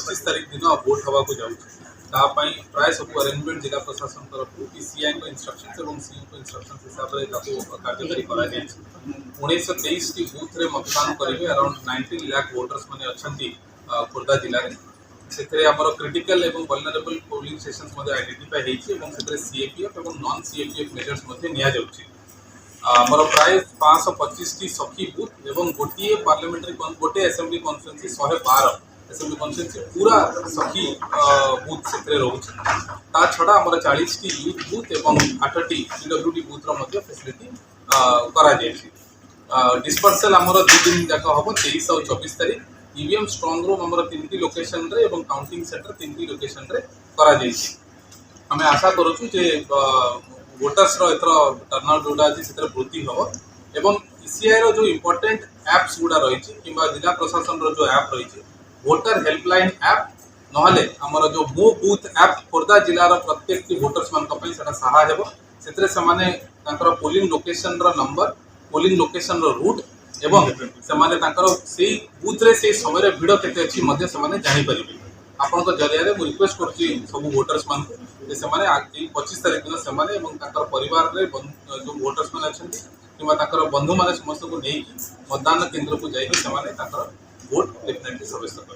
25 तारीख दिन भोट हवा को जाऊँ प्राय सब अरेंजमेंट जिला प्रशासन तरफ सीआई इंस्ट्रक्शन और सीओ इंस्ट्रक्शन हिसाब से कार्यकारी कर 1923 टी बूथ रे मतदान करेंगे अराउंड 19 लाख वोटर्स मैंने अच्छा खोर्धा जिले में से आमर क्रिटिकल और वल्नरेबल पोलिंग स्टेशन आइडेंटिफाई होती सीएपीएफ और नॉन सीएपीएफ मेजर्स आमर प्राय 525 टी सखी बूथ और गोटे पार्लियामेंट्री गोटे असेंबली कन्स्टिट्यूएंसी 112 असेंबली कन्स्टिट्यूएंसी पूरा सखी बूथ से रोचे ता छड़ा आमर 40 टी यूथ बूथ और 8 टी पीडब्ल्यूडी बूथर फैसिलिटी करा डिस्पर्सल आमर 2 दिन जाक हम 23 और 24 तारीख ईवीएम स्ट्रंग रूम आमर 3 टी लोकेशन रे और काउंटिंग सेंटर 3 टी लोकेशन रे करा आम आशा करूँ जे वोटर्स एथर टर्नआउट जोड़ा अच्छी से वृद्धि हम एवं ईसीआई जो इम्पोर्टेंट एप्स गुड़ा रही कि जिला प्रशासन जो ऐप रही वोटर हेल्पलाइन ऐप नहले आमर जो मो बूथ ऐप खोर्धा जिलार प्रत्येक वोटर्स मान सहाय से polling location number polling location route एवं से बूथ रे से समय भिड़ केते अच्छी जापर आपण जरिया मुझे रिक्वेस्ट कर सब वोटर्स मान से 25 तारीख दिन से परिवार जो वोटर्स मैंने अच्छा कि बंधु मैंने समस्त को नहीं मतदान केन्द्र को जाकर वोट डेफिनेटली सब्यस्त